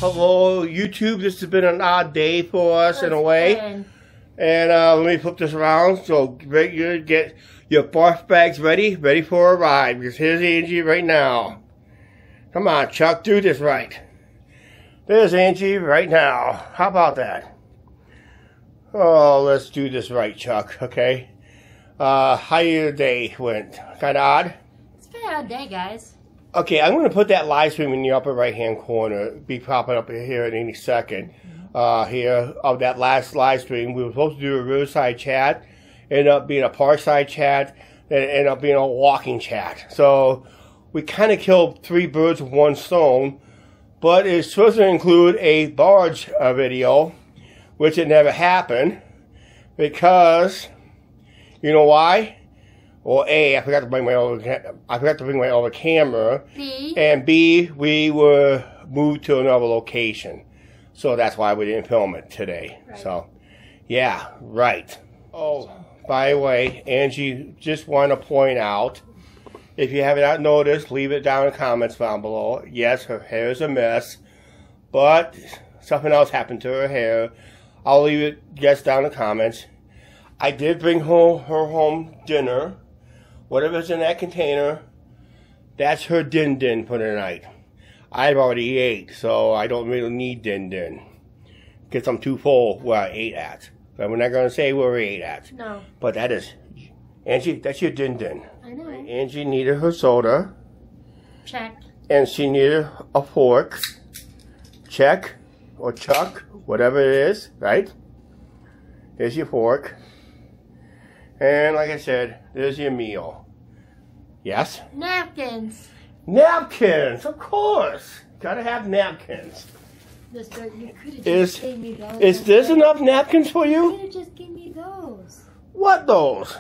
Hello, YouTube. This has been an odd day for us in a way. And let me flip this around. So get your barf bags ready for a ride. Because here's Angie right now. Come on, Chuck, do this right. There's Angie right now. How about that? Oh, let's do this right, Chuck. Okay. How your day went? Kind of odd? It's been an odd day, guys. Okay, I'm going to put that live stream in the upper right-hand corner. Be popping up here in any second. Here of that last live stream, we were supposed to do a Riverside chat. Ended up being a Parkside chat. Then it ended up being a walking chat. So we kind of killed 3 birds with 1 stone. But it's supposed to include a barge video, which it never happened because you know why? Well, A, I forgot to bring my other camera. B. And B, we were moved to another location. So that's why we didn't film it today. Right. So, yeah, right. Oh, by the way, Angie, just want to point out, if you have not noticed, leave it down in the comments down below. Yes, her hair is a mess, but something else happened to her hair. I'll leave it just down in the comments. I did bring her home dinner. Whatever's in that container, that's her din-din for the night. I've already ate, so I don't really need din-din. Because I'm too full where I ate at. But we're not going to say where we ate at. No. But that is, Angie, that's your din-din. I know. Angie needed her soda. Check. And she needed a fork. Check. Or chuck. Whatever it is, right? Here's your fork. And like I said, there's your meal. Yes? Napkins. Napkins, of course. Gotta have napkins. Mister, you could have just gave me those. Is this enough napkins for You you? could have just gave me those. What those?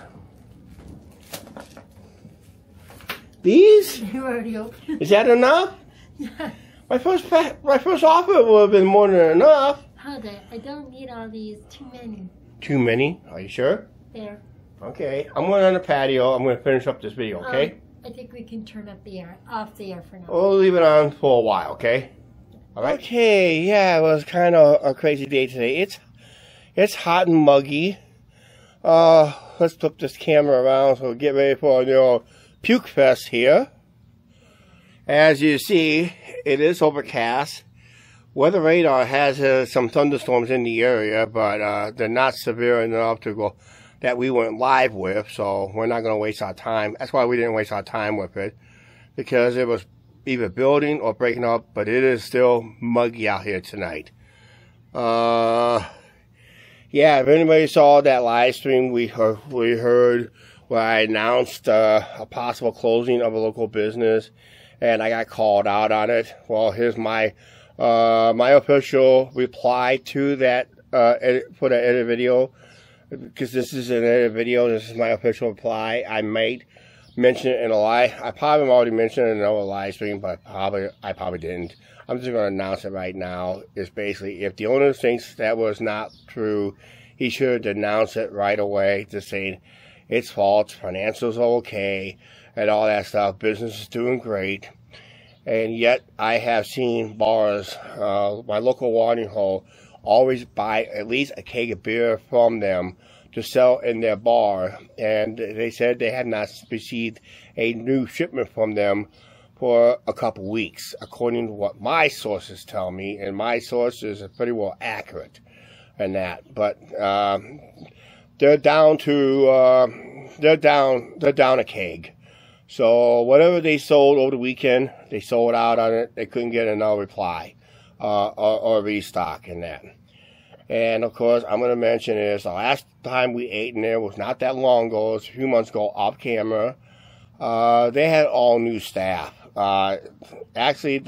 These? You already opened. Is that enough? Yeah. My first offer would have been more than enough. Hold it. I don't need all these. Too many. Too many? Are you sure? There. Okay, I'm going on the patio. I'm going to finish up this video, okay? I think we can turn up the air, off the air for now. We'll leave it on for a while, okay? All right. Okay, yeah, it was kind of a crazy day today. It's hot and muggy. Let's flip this camera around so we get ready for our puke fest here. As you see, it is overcast. Weather radar has some thunderstorms in the area, but they're not severe enough to go that we went live with, so we're not going to waste our time. That's why we didn't waste our time with it, because it was either building or breaking up, but it is still muggy out here tonight. Yeah, if anybody saw that live stream, we heard where I announced a possible closing of a local business, and I got called out on it. Well, here's my official reply to that for the edit video. Because this is an edit video, this is my official reply. I might mention it in a live. I probably already mentioned it in another live stream, but I probably didn't. I'm just going to announce it right now. It's basically, if the owner thinks that was not true, he should announce it right away, just saying it's false, financials are okay, and all that stuff. Business is doing great. And yet, I have seen bars, my local watering hole, always buy at least a keg of beer from them to sell in their bar, and they said they had not received a new shipment from them for a couple weeks, according to what my sources tell me, and my sources are pretty well accurate in that. But they're down a keg. So whatever they sold over the weekend, they sold out on it. They couldn't get another reply or restock in that. And of course, I'm going to mention is the last time we ate in there was not that long ago. It was a few months ago off camera. They had all new staff. Actually,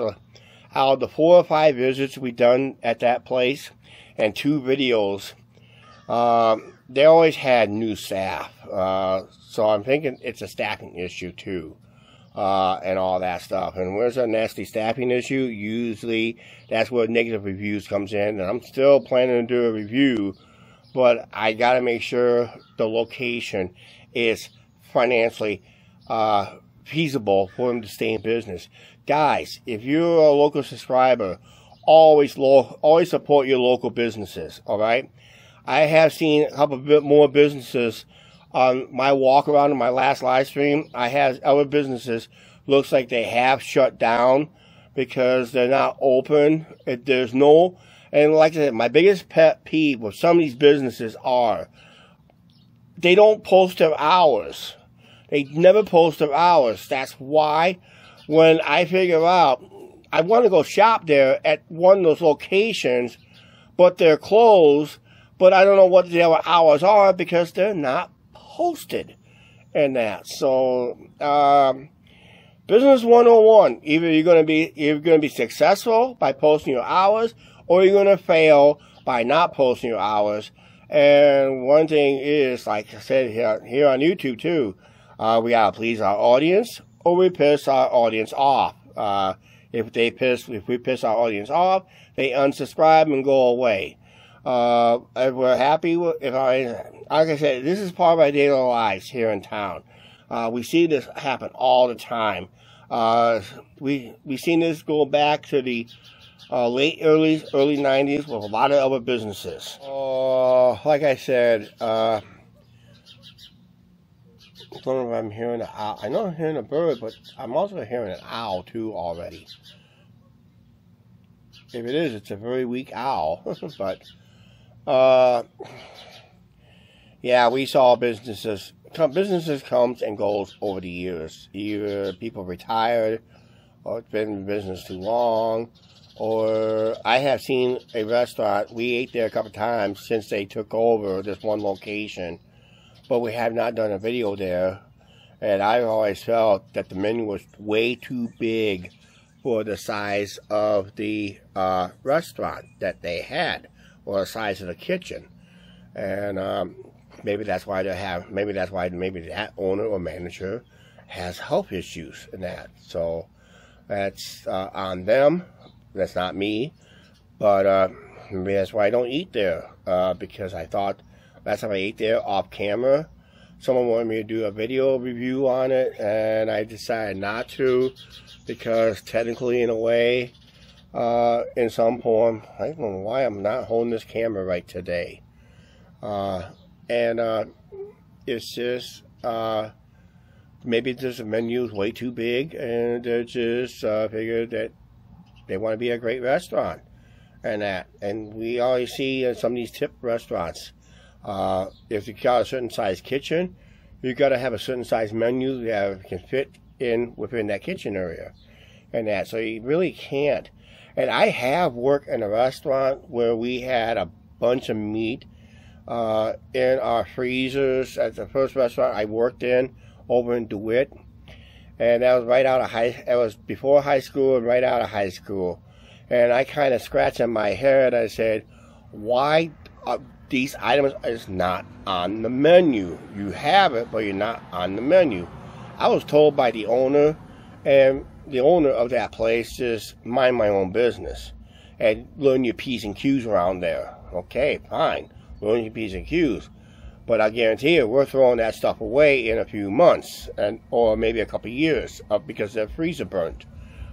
out of the 4 or 5 visits we done at that place and 2 videos, they always had new staff. So I'm thinking it's a staffing issue too. And all that stuff. And where's a nasty staffing issue? Usually that's where negative reviews comes in. And I'm still planning to do a review, but I got to make sure the location is financially feasible for them to stay in business. Guys, if you're a local subscriber, always support your local businesses, all right? I have seen a couple bit more businesses on my walk around in my last live stream. I have other businesses, looks like they have shut down because they're not open. There's no, and like I said, my biggest pet peeve with some of these businesses are, they don't post their hours. They never post their hours. That's why when I figure out I want to go shop there at one of those locations, but they're closed, but I don't know what their hours are because they're not posted and that. So, Business 101, either you're going to be successful by posting your hours, or you're going to fail by not posting your hours. And one thing is, like I said here on YouTube too, we gotta please our audience, or we piss our audience off. If we piss our audience off, they unsubscribe and go away. If we're happy with, like I said, this is part of our daily lives here in town. We see this happen all the time. We seen this go back to the early 90s with a lot of other businesses. Like I said, I don't know if I'm hearing an owl. I know I'm hearing a bird, but I'm also hearing an owl too already. If it is, it's a very weak owl. But yeah, we saw businesses comes and goes over the years. Either people retired, or it's been in business too long, or I have seen a restaurant, we ate there a couple times since they took over this one location, but we have not done a video there, and I always felt that the menu was way too big for the size of the restaurant that they had, or the size of the kitchen. And maybe that's why maybe that owner or manager has health issues and that. So that's on them. That's not me. But maybe that's why I don't eat there. Because I thought last time I ate there off camera, someone wanted me to do a video review on it, and I decided not to, because technically, in a way, in some form, I don't know why I'm not holding this camera right today. It's just, maybe just the menu is way too big, and they just figured that they want to be a great restaurant, and that. And we always see in some of these tip restaurants, if you got a certain size kitchen, you got to have a certain size menu that can fit within that kitchen area, and that. So you really can't. And I have worked in a restaurant where we had a bunch of meat in our freezers at the first restaurant I worked in over in DeWitt, and that was it was before high school and right out of high school. And I kind of scratched in my head. I said, why these items is not on the menu? You have it, but you're not on the menu. I was told by the owner, and the owner of that place, just mind my own business and learn your P's and Q's around there. Okay, fine. Learn your P's and Q's. But I guarantee you, we're throwing that stuff away in a few months, or maybe a couple of years, because their freezer burnt.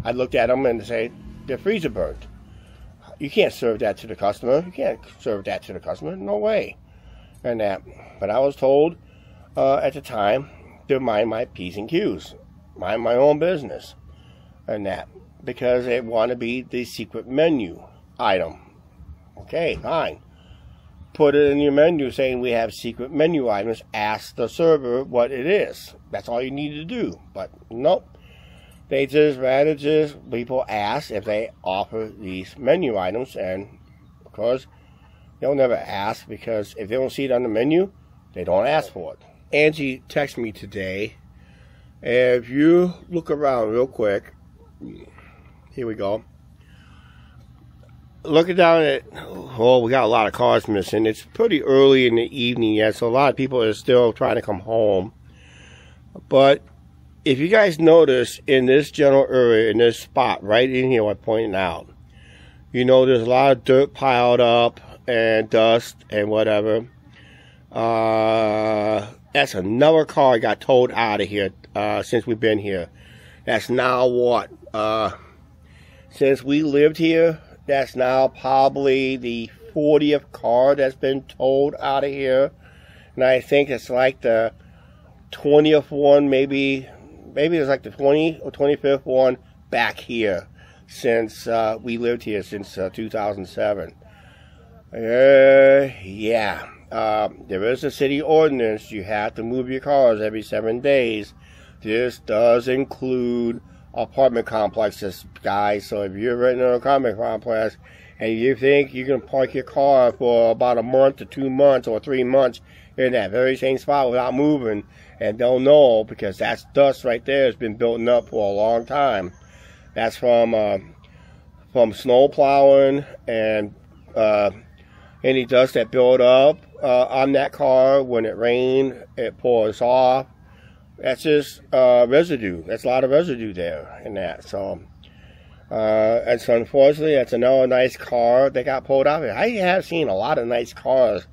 I looked at them and say, their freezer burnt. You can't serve that to the customer. You can't serve that to the customer. No way. And that. But I was told at the time to mind my P's and Q's. Mind my own business. And that. Because they want to be the secret menu item. Okay, fine. Put it in your menu saying we have secret menu items. Ask the server what it is. That's all you need to do. But nope. They people ask if they offer these menu items, and of course, they'll never ask, because if they don't see it on the menu, they don't ask for it. Angie texted me today. If you look around real quick, here we go. Looking down at, we got a lot of cars missing. It's pretty early in the evening yet, so a lot of people are still trying to come home. But if you guys notice, in this general area, in this spot right in here, I'm pointing out, you know, there's a lot of dirt piled up and dust and whatever. That's another car got towed out of here since we've been here. That's now what? Since we lived here, That's now probably the 40th car that's been towed out of here. And I think it's like the 20th one, maybe it's like the 20th or 25th one back here since we lived here since 2007. Yeah. There is a city ordinance. You have to move your cars every 7 days. This does include apartment complexes, guys. So if you're renting an apartment complex and you think you can park your car for about a month to 2 months or 3 months in that very same spot without moving and don't know, because that's dust right there. It's been building up for a long time. That's from snow plowing and any dust that built up on that car. When it rained, it pours off. That's just residue. That's a lot of residue there in that. So, and so unfortunately, that's another nice car that got pulled out of here. I have seen a lot of nice cars.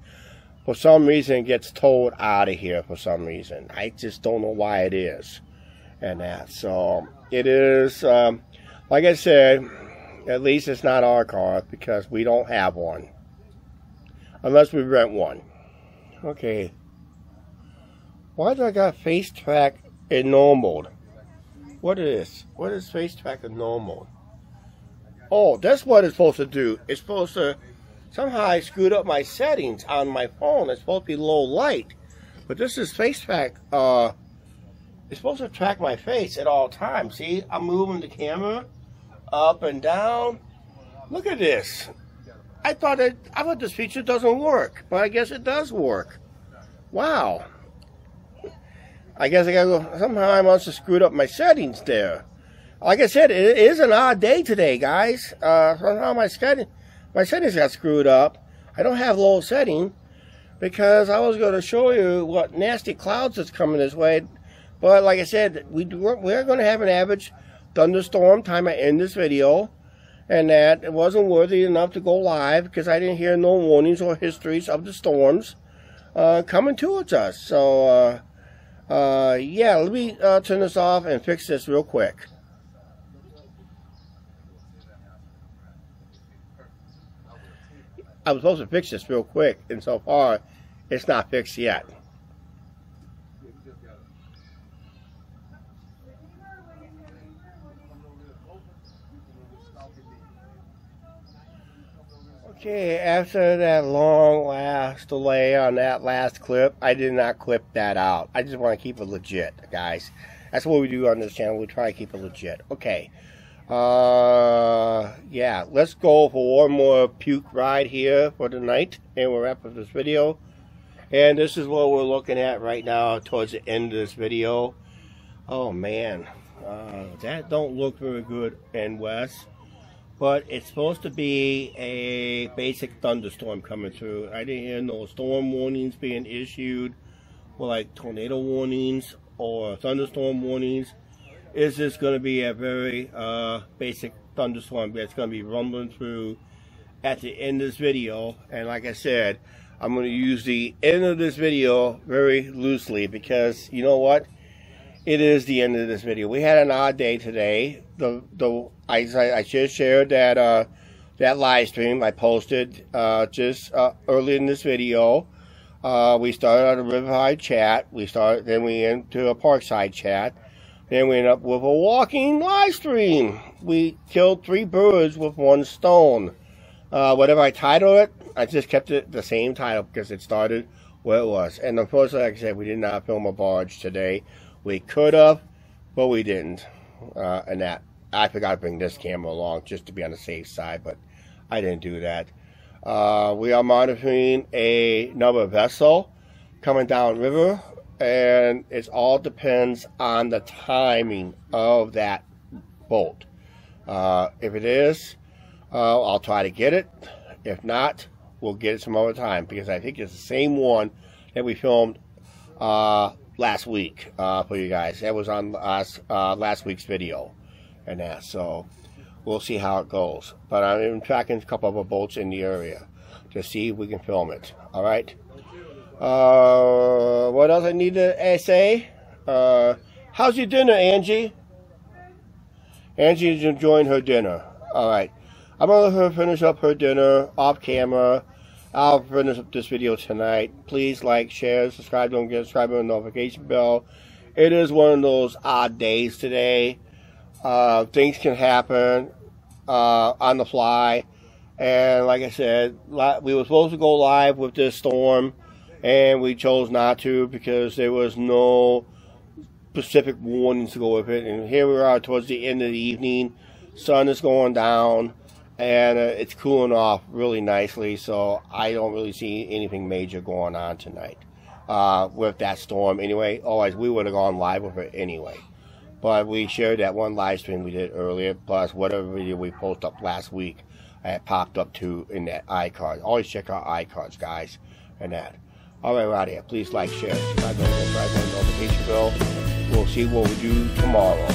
For some reason, it gets towed out of here for some reason. I just don't know why it is. And that. So, it is, like I said, at least it's not our car because we don't have one. Unless we rent one. Okay. Why do I got face track in normal? What is this? What is face track in normal? Oh, that's what it's supposed to do. It's supposed to... Somehow I screwed up my settings on my phone. It's supposed to be low light. But this is face track. It's supposed to track my face at all times. See? I'm moving the camera up and down. Look at this. I thought this feature doesn't work. But I guess it does work. Wow. I guess I gotta go. Somehow I must have screwed up my settings there. Like I said, it is an odd day today, guys. Somehow my settings got screwed up. I don't have low setting because I was going to show you what nasty clouds is coming this way. But like I said, we're going to have an average thunderstorm time I end this video, and that it wasn't worthy enough to go live because I didn't hear no warnings or histories of the storms coming towards us. So. Yeah, let me turn this off and fix this real quick. I was supposed to fix this real quick, and so far, it's not fixed yet. Okay, after that long last delay on that last clip, I did not clip that out. I just want to keep it legit, guys. That's what we do on this channel. We try to keep it legit. Okay. Yeah, let's go for one more puke ride here for the night, and we'll wrap up this video. And this is what we're looking at right now towards the end of this video. Oh, man. That don't look very good in west. But it's supposed to be a basic thunderstorm coming through. I didn't hear no storm warnings being issued, or like tornado warnings or thunderstorm warnings. It's just going to be a very basic thunderstorm that's going to be rumbling through at the end of this video. And like I said, I'm going to use the end of this video very loosely because you know what? It is the end of this video. We had an odd day today. I just shared that that live stream I posted just early in this video. We started on a Riverside chat. Then we went to a Parkside chat. Then we ended up with a walking live stream. We killed 3 birds with 1 stone. Whatever I titled it, I just kept it the same title because it started where it was. And unfortunately, like I said, we did not film a barge today. We could have, but we didn't. And that I forgot to bring this camera along just to be on the safe side, but I didn't do that. We are monitoring another vessel coming down river, and it all depends on the timing of that boat. If it is, I'll try to get it. If not, we'll get it some other time because I think it's the same one that we filmed last week for you guys. That was on last week's video and that, so we'll see how it goes. But I'm tracking a couple of boats in the area to see if we can film it. Alright, what else I need to say? How's your dinner, Angie? Angie's enjoying her dinner. Alright, I'm going to let her finish up her dinner off camera. I'll finish up this video tonight. Please like, share, subscribe. Don't forget to subscribe on the notification bell. It is one of those odd days today. Things can happen on the fly. And like I said, we were supposed to go live with this storm, and we chose not to because there was no specific warnings to go with it. And here we are towards the end of the evening. Sun is going down, and it's cooling off really nicely. So I don't really see anything major going on tonight with that storm anyway. Otherwise, we would have gone live with it anyway. But we shared that one live stream we did earlier, plus whatever video we posted up last week. It popped up too in that iCard. Always check our iCards, guys, and that. All right, we're out of here. Please like, share, subscribe, on the notification bell. We'll see what we do tomorrow.